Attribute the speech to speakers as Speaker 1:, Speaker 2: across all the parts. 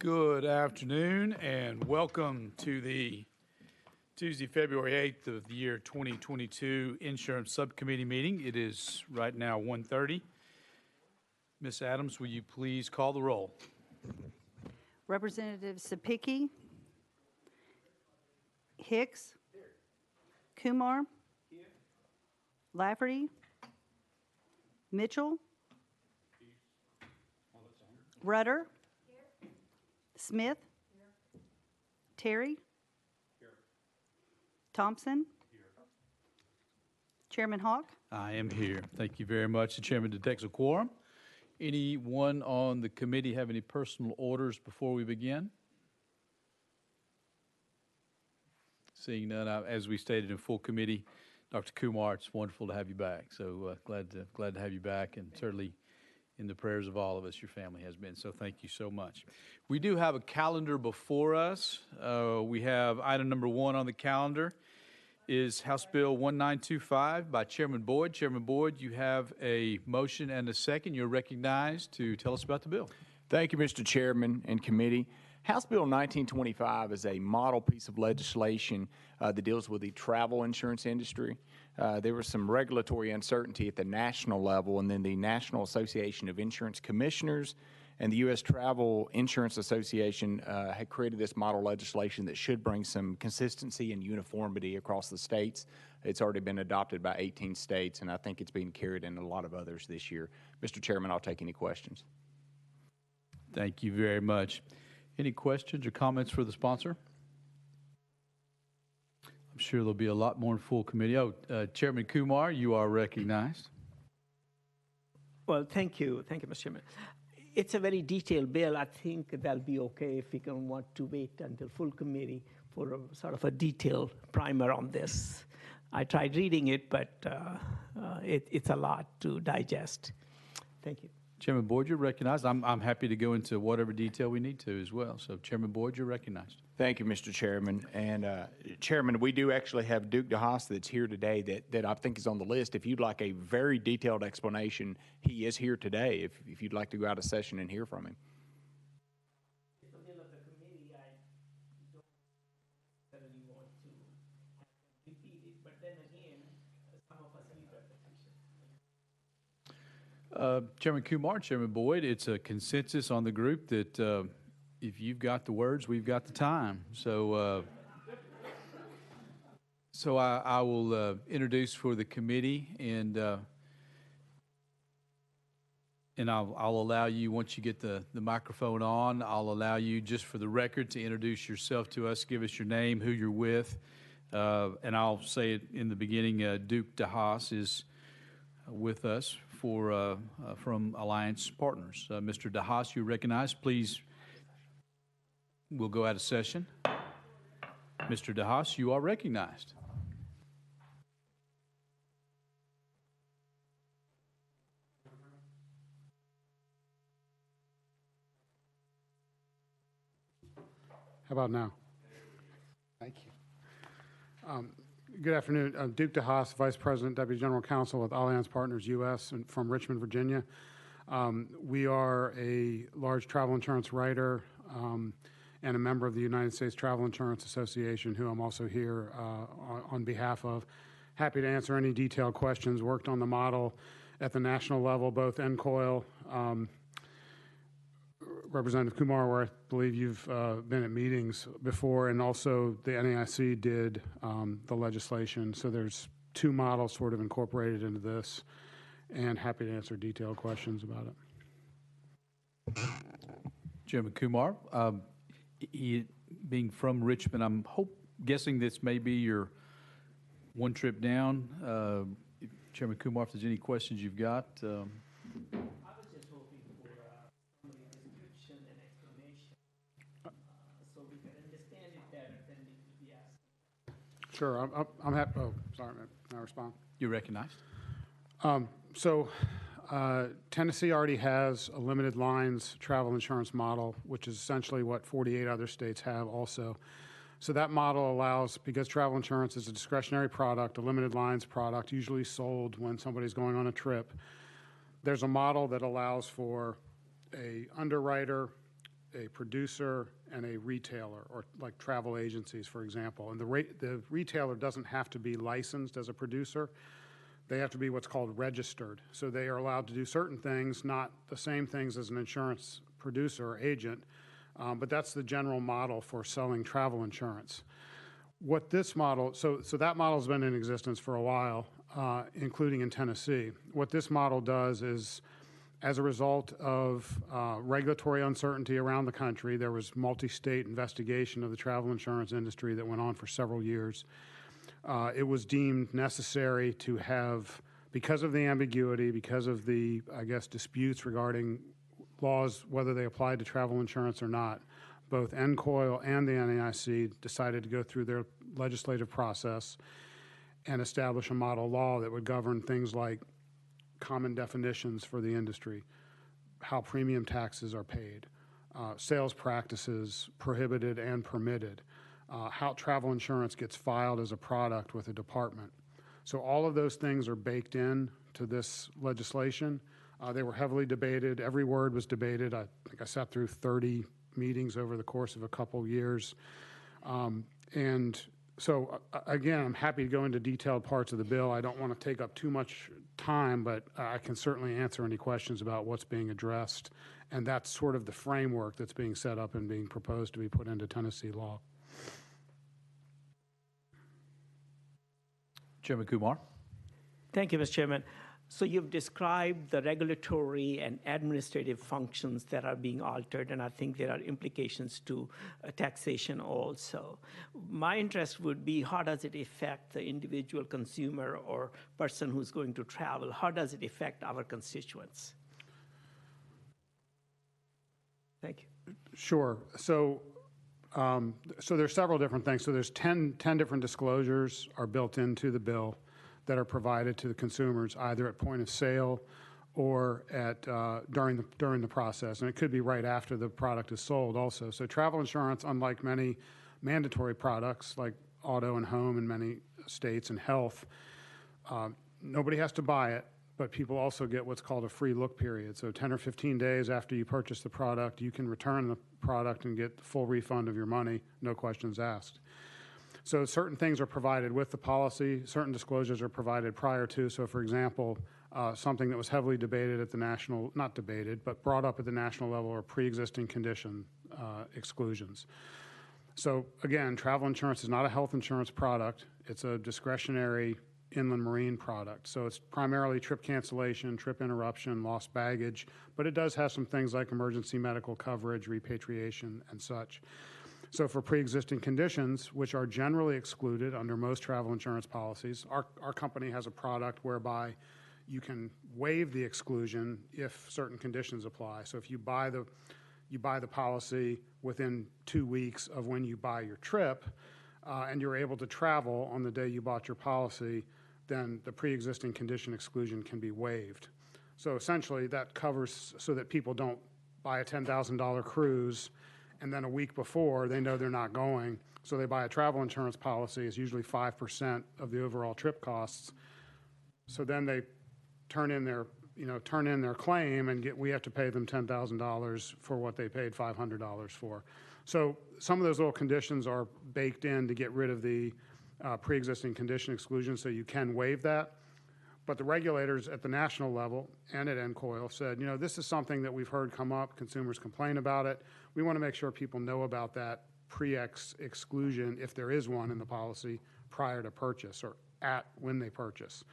Speaker 1: Good afternoon and welcome to the Tuesday, February 8th of the year 2022 Insurance Subcommittee meeting. It is right now 1:30. Ms. Adams, will you please call the roll?
Speaker 2: Representative Subcommittee, Hicks, Kumar, Lafferty, Mitchell, Rudder, Smith, Terry, Thompson, Chairman Hawk.
Speaker 1: I am here. Thank you very much. The chairman detects a quorum. Anyone on the committee have any personal orders before we begin? Seeing none, as we stated in full committee, Dr. Kumar, it's wonderful to have you back. So glad to have you back, and certainly in the prayers of all of us, your family has been. So thank you so much. We do have a calendar before us. We have item number 1 on the calendar is House Bill 1925 by Chairman Boyd. Chairman Boyd, you have a motion and a second. You're recognized to tell us about the bill.
Speaker 3: Thank you, Mr. Chairman and committee. House Bill 1925 is a model piece of legislation that deals with the travel insurance industry. There was some regulatory uncertainty at the national level, and then the National Association of Insurance Commissioners and the U.S. Travel Insurance Association had created this model legislation that should bring some consistency and uniformity across the states. It's already been adopted by 18 states, and I think it's being carried in a lot of others this year. Mr. Chairman, I'll take any questions.
Speaker 1: Thank you very much. Any questions or comments for the sponsor? I'm sure there'll be a lot more in full committee. Chairman Kumar, you are recognized.
Speaker 4: Well, thank you, Mr. Chairman. It's a very detailed bill. I think that'll be okay if we can want to wait until full committee for a sort of a detailed primer on this. I tried reading it, but it's a lot to digest. Thank you.
Speaker 1: Chairman Boyd, you're recognized. I'm happy to go into whatever detail we need to as well. So, Chairman Boyd, you're recognized.
Speaker 3: Thank you, Mr. Chairman. And Chairman, we do actually have Duke DeHaas that's here today that I think is on the list. If you'd like a very detailed explanation, he is here today if you'd like to go out of session and hear from him.
Speaker 4: It's the bill of the committee. I don't necessarily want to repeat it, but then again, some of us need repetition.
Speaker 1: Chairman Kumar, Chairman Boyd, it's a consensus on the group that if you've got the words, we've got the time. So I will introduce for the committee, and I'll allow you, once you get the microphone on, I'll allow you just for the record to introduce yourself to us, give us your name, who you're with, and I'll say it in the beginning, Duke DeHaas is with us from Alliance Partners. Mr. DeHaas, you recognize. Please, we'll go out of session. Mr. DeHaas, you are recognized.
Speaker 5: How about now? Thank you. Good afternoon. I'm Duke DeHaas, Vice President, Deputy General Counsel with Alliance Partners U.S. from Richmond, Virginia. We are a large travel insurance writer and a member of the United States Travel Insurance Association, who I'm also here on behalf of. Happy to answer any detailed questions. Worked on the model at the national level, both NCOIL, Representative Kumar, where I believe you've been at meetings before, and also the NAIC did the legislation. So there's 2 models sort of incorporated into this, and happy to answer detailed questions about it.
Speaker 1: Chairman Kumar, being from Richmond, I'm guessing this may be your one trip down. Chairman Kumar, if there's any questions you've got.
Speaker 5: Sure, I'm happy. Oh, sorry, may I respond?
Speaker 1: You're recognized.
Speaker 5: Tennessee already has a limited lines travel insurance model, which is essentially what 48 other states have also. So that model allows, because travel insurance is a discretionary product, a limited lines product, usually sold when somebody's going on a trip, there's a model that allows for a underwriter, a producer and a retailer, or like travel agencies, for example. And the retailer doesn't have to be licensed as a producer. They have to be what's called registered. So they are allowed to do certain things, not the same things as an insurance producer or agent, but that's the general model for selling travel insurance. What this model, so that model's been in existence for a while, including in Tennessee. What this model does is, as a result of regulatory uncertainty around the country, there was multi-state investigation of the travel insurance industry that went on for several years. It was deemed necessary to have, because of the ambiguity, because of the, I guess, disputes regarding laws, whether they applied to travel insurance or not, both NCOIL and the NAIC decided to go through their legislative process and establish a model law that would govern things like common definitions for the industry, how premium taxes are paid, sales practices prohibited and permitted, how travel insurance gets filed as a product with a department. So all of those things are baked in to this legislation. They were heavily debated. Every word was debated. I think I sat through 30 meetings over the course of a couple years. And so, again, I'm happy to go into detailed parts of the bill. I don't want to take up too much time, but I can certainly answer any questions about what's being addressed. And that's sort of the framework that's being set up and being proposed to be put into Tennessee law.
Speaker 1: Chairman Kumar.
Speaker 4: Thank you, Mr. Chairman. So you've described the regulatory and administrative functions that are being altered, and I think there are implications to taxation also. My interest would be, how does it affect the individual consumer or person who's going to travel? How does it affect our constituents? Thank you.
Speaker 5: Sure. So there's several different things. So there's 10 different disclosures are built into the bill that are provided to the consumers, either at point of sale or at during the process, and it could be right after the product is sold also. So travel insurance, unlike many mandatory products like auto and home in many states and health, nobody has to buy it, but people also get what's called a free look period. So 10 or 15 days after you purchase the product, you can return the product and get the full refund of your money, no questions asked. So certain things are provided with the policy, certain disclosures are provided prior to. So for example, something that was heavily debated at the national, not debated, but brought up at the national level are pre-existing condition exclusions. So again, travel insurance is not a health insurance product. It's a discretionary inland marine product. So it's primarily trip cancellation, trip interruption, lost baggage, but it does have some things like emergency medical coverage, repatriation, and such. So for pre-existing conditions, which are generally excluded under most travel insurance policies, our company has a product whereby you can waive the exclusion if certain conditions apply. So if you buy the policy within 2 weeks of when you buy your trip, and you're able to travel on the day you bought your policy, then the pre-existing condition exclusion can be waived. So essentially that covers so that people don't buy a $10,000 cruise and then a week before they know they're not going, so they buy a travel insurance policy. It's usually 5% of the overall trip costs. So then they turn in their claim and we have to pay them $10,000 for what they paid $500 for. So some of those little conditions are baked in to get rid of the pre-existing condition exclusion, so you can waive that. But the regulators at the national level and at NCOIL said, this is something that we've heard come up, consumers complain about it. We want to make sure people know about that exclusion, if there is one in the policy, prior to purchase or when they purchase.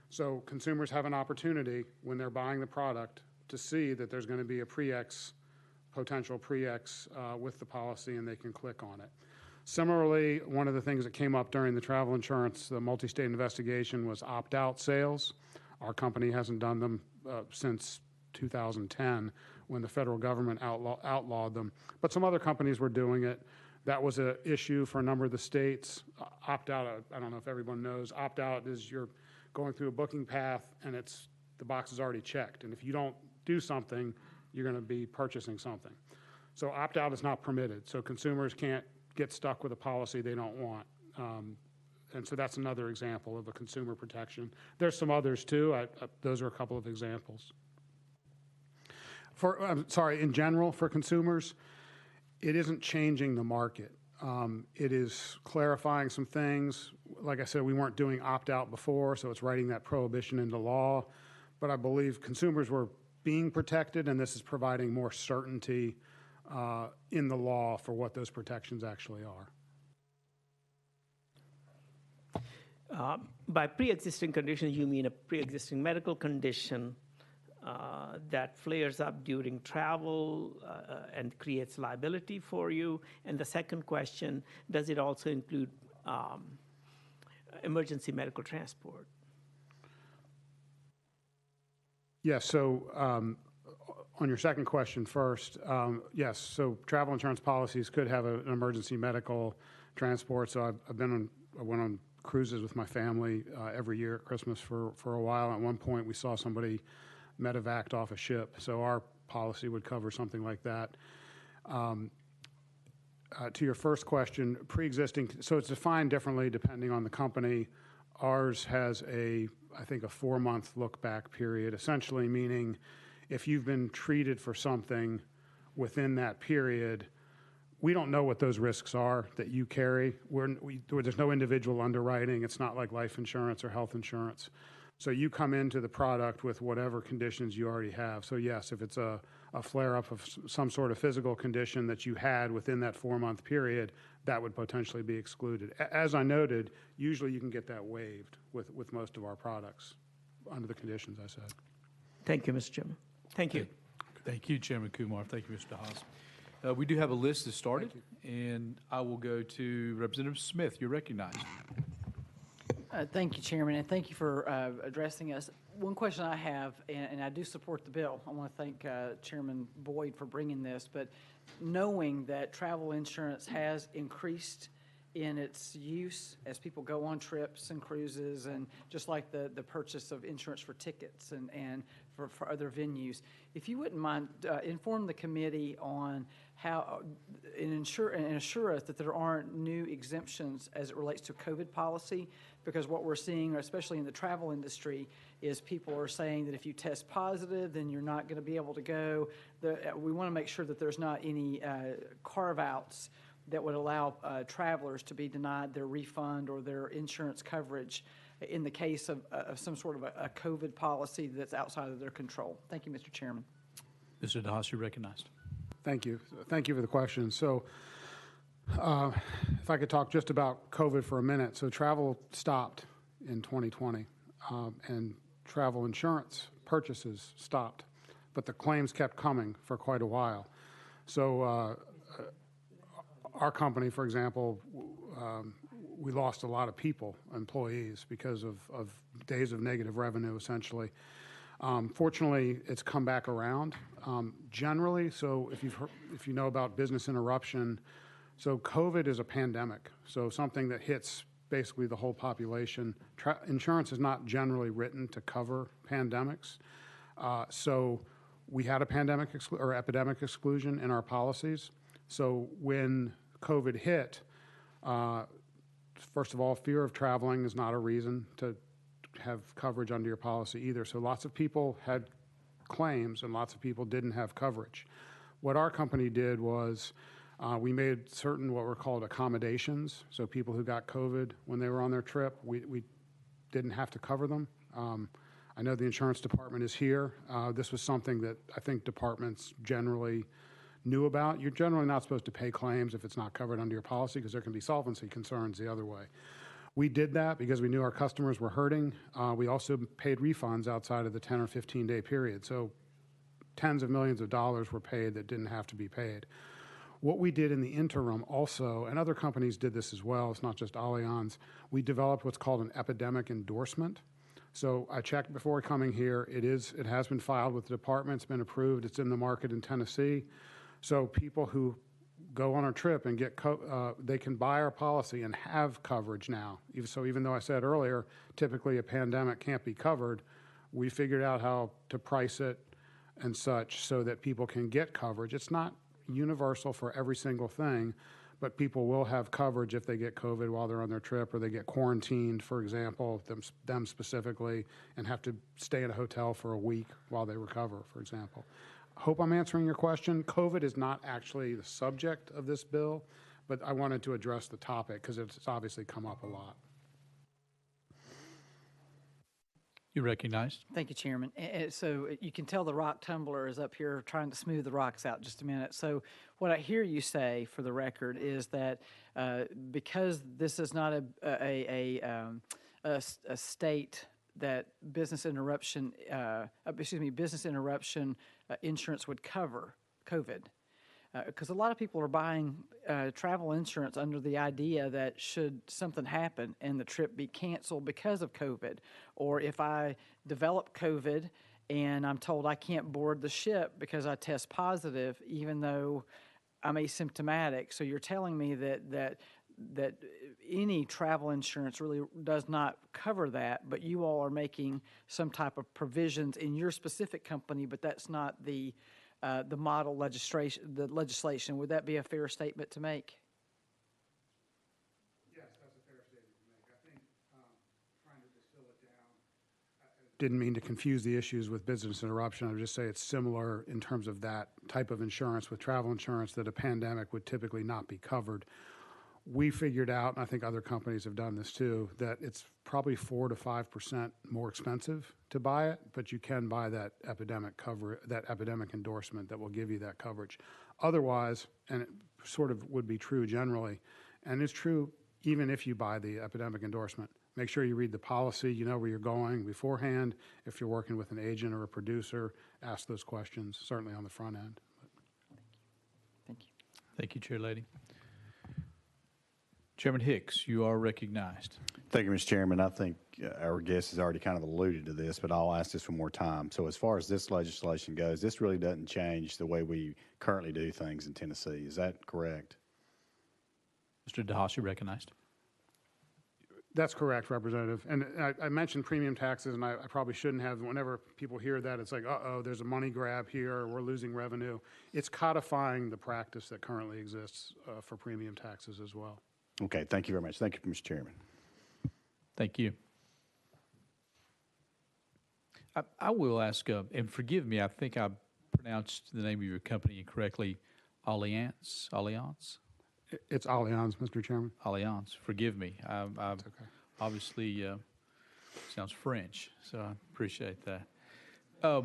Speaker 5: So consumers have an opportunity when they're buying the product to see that there's going to be a potential pre-X with the policy, and they can click on it. Similarly, one of the things that came up during the travel insurance, the multi-state investigation, was opt-out sales. Our company hasn't done them since 2010 when the federal government outlawed them. But some other companies were doing it. That was an issue for a number of the states. Opt-out, I don't know if everyone knows, opt-out is you're going through a booking path and the box is already checked. And if you don't do something, you're going to be purchasing something. So opt-out is not permitted. So consumers can't get stuck with a policy they don't want. And so that's another example of a consumer protection. There's some others too. Those are a couple of examples. In general, for consumers, It isn't changing the market. It is clarifying some things. Like I said, we weren't doing opt-out before, so it's writing that prohibition into law. But I believe consumers were being protected, and this is providing more certainty in the law for what those protections actually are.
Speaker 4: By pre-existing condition, you mean a pre-existing medical condition that flares up during travel and creates liability for you? And the second question, does it also include emergency medical transport?
Speaker 5: Yes, so on your second question first, yes, so travel insurance policies could have an emergency medical transport. So I went on cruises with my family every year at Christmas for a while. At one point, we saw somebody medevaced off a ship, so our policy would cover something like that. To your first question, pre-existing, so it's defined differently depending on the company. Ours has I think a 4-month look-back period, essentially meaning if you've been treated for something within that period, we don't know what those risks are that you carry. There's no individual underwriting. It's not like life insurance or health insurance. So you come into the product with whatever conditions you already have. So yes, if it's a flare-up of some sort of physical condition that you had within that 4-month period, that would potentially be excluded. As I noted, usually you can get that waived with most of our products under the conditions I said.
Speaker 4: Thank you, Mr. Chairman. Thank you.
Speaker 1: Thank you, Chairman Kumar. Thank you, Mr. Haas. We do have a list that started, and I will go to Representative Smith. You're recognized.
Speaker 6: Thank you, Chairman, and thank you for addressing us. One question I have, and I do support the bill. I want to thank Chairman Boyd for bringing this, but knowing that travel insurance has increased in its use as people go on trips and cruises, and just like the purchase of insurance for tickets and for other venues, if you wouldn't mind, inform the committee on how, and assure us that there aren't new exemptions as it relates to COVID policy, because what we're seeing, especially in the travel industry, is people are saying that if you test positive, then you're not going to be able to go. We want to make sure that there's not any carve-outs that would allow travelers to be denied their refund or their insurance coverage in the case of some sort of a COVID policy that's outside of their control. Thank you, Mr. Chairman.
Speaker 1: Mr. DeHaas, you're recognized.
Speaker 5: Thank you. Thank you for the question. So if I could talk just about COVID for a minute. So travel stopped in 2020, and travel insurance purchases stopped, but the claims kept coming for quite a while. So our company, for example, we lost a lot of people, employees, because of days of negative revenue, essentially. Fortunately, it's come back around. Generally, so if you know about business interruption, so COVID is a pandemic, so something that hits basically the whole population. Insurance is not generally written to cover pandemics. So we had a pandemic or epidemic exclusion in our policies. So when COVID hit, first of all, fear of traveling is not a reason to have coverage under your policy either. So lots of people had claims and lots of people didn't have coverage. What our company did was we made certain what were called accommodations. So people who got COVID when they were on their trip, we didn't have to cover them. I know the insurance department is here. This was something that I think departments generally knew about. You're generally not supposed to pay claims if it's not covered under your policy because there can be solvency concerns the other way. We did that because we knew our customers were hurting. We also paid refunds outside of the 10 or 15-day period. So tens of millions of dollars were paid that didn't have to be paid. What we did in the interim also, and other companies did this as well, it's not just Allianz, we developed what's called an epidemic endorsement. So I checked before coming here. It has been filed with the department. It's been approved. It's in the market in Tennessee. So people who go on a trip and get, they can buy our policy and have coverage now. So even though I said earlier, typically a pandemic can't be covered, we figured out how to price it and such so that people can get coverage. It's not universal for every single thing, but people will have coverage if they get COVID while they're on their trip or they get quarantined, for example, them specifically, and have to stay in a hotel for a week while they recover, for example. hope I'm answering your question. COVID is not actually the subject of this bill, but I wanted to address the topic because it's obviously come up a lot.
Speaker 1: You recognized?
Speaker 6: Thank you, Chairman. So you can tell the rock tumbler is up here trying to smooth the rocks out just a minute. So what I hear you say, for the record, is that because this is not a state that business interruption insurance would cover COVID. Because a lot of people are buying travel insurance under the idea that should something happen and the trip be canceled because of COVID, or if I develop COVID and I'm told I can't board the ship because I test positive, even though I'm asymptomatic. So you're telling me that any travel insurance really does not cover that, but you all are making some type of provisions in your specific company, but that's not the model legislation. Would that be a fair statement to make?
Speaker 5: Yes, that's a fair statement to make. I think trying to distill it down, didn't mean to confuse the issues with business interruption. I would just say it's similar in terms of that type of insurance with travel insurance, that a pandemic would typically not be covered. We figured out, and I think other companies have done this too, that it's probably 4 to 5% more expensive to buy it, but you can buy that epidemic cover, that epidemic endorsement that will give you that coverage. Otherwise, and it sort of would be true generally, and it's true even if you buy the epidemic endorsement, make sure you read the policy, you know where you're going beforehand. If you're working with an agent or a producer, ask those questions, certainly on the front end.
Speaker 6: Thank you.
Speaker 1: Thank you, Chair Lady. Chairman Hicks, you are recognized.
Speaker 7: Thank you, Mr. Chairman. I think our guest has already kind of alluded to this, but I'll ask this one more time. So as far as this legislation goes, this really doesn't change the way we currently do things in Tennessee. Is that correct?
Speaker 1: Mr. DeHaas, you recognized.
Speaker 5: That's correct, Representative. And I mentioned premium taxes, and I probably shouldn't have. Whenever people hear that, it's like, uh-oh, there's a money grab here, we're losing revenue. It's codifying the practice that currently exists for premium taxes as well.
Speaker 7: Okay, thank you very much. Thank you, Mr. Chairman.
Speaker 1: Thank you. I will ask, and forgive me, I think I pronounced the name of your company incorrectly, Allianz?
Speaker 5: It's Allianz, Mr. Chairman.
Speaker 1: Allianz, forgive me. I
Speaker 5: okay.
Speaker 1: Obviously sounds French, so I appreciate that.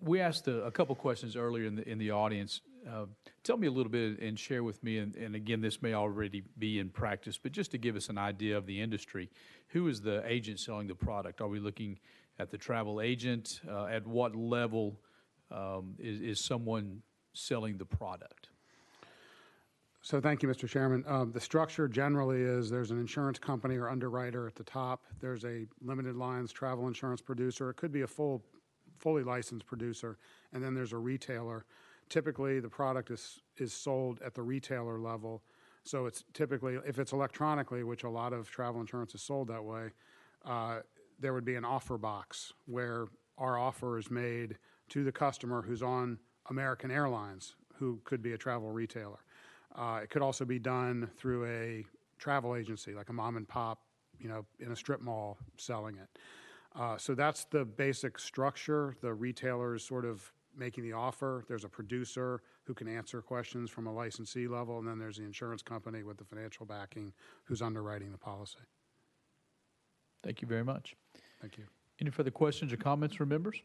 Speaker 1: We asked a couple questions earlier in the audience. Tell me a little bit and share with me, and again, this may already be in practice, but just to give us an idea of the industry, who is the agent selling the product? Are we looking at the travel agent? At what level is someone selling the product?
Speaker 5: So thank you, Mr. Chairman. The structure generally is there's an insurance company or underwriter at the top. There's a limited lines travel insurance producer. It could be a fully licensed producer, and then there's a retailer. Typically, the product is sold at the retailer level. So it's typically, if it's electronically, which a lot of travel insurance is sold that way, there would be an offer box where our offer is made to the customer who's on American Airlines, who could be a travel retailer. It could also be done through a travel agency, like a mom and pop, in a strip mall selling it. So that's the basic structure. The retailer is sort of making the offer. There's a producer who can answer questions from a licensee level, and then there's the insurance company with the financial backing who's underwriting the policy.
Speaker 1: Thank you very much.
Speaker 5: Thank you.
Speaker 1: Any further questions or comments from members?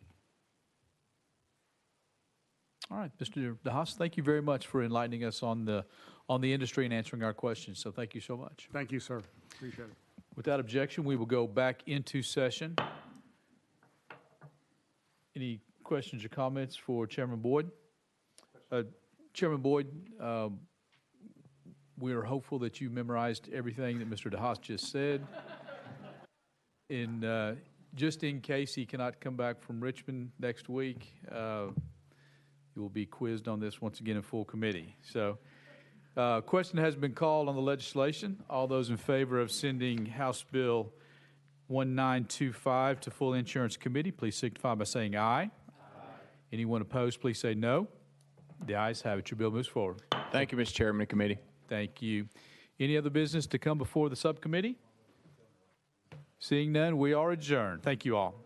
Speaker 1: All right, Mr. DeHaas, thank you very much for enlightening us on the industry and answering our questions. So thank you so much.
Speaker 5: Thank you, sir. Appreciate it.
Speaker 1: Without objection, we will go back into session. Any questions or comments for Chairman Boyd? Chairman Boyd, we are hopeful that you memorized everything that Mr. DeHaas just said. Just in case he cannot come back from Richmond next week, you will be quizzed on this once again in full committee. So, question has been called on the legislation. All those in favor of sending House Bill 1925 to full insurance committee, please signify by saying aye. Aye. Anyone opposed, please say no. The ayes have it. Your bill moves forward.
Speaker 3: Thank you, Mr. Chairman and committee.
Speaker 1: Thank you. Any other business to come before the subcommittee? Seeing none, we are adjourned. Thank you all.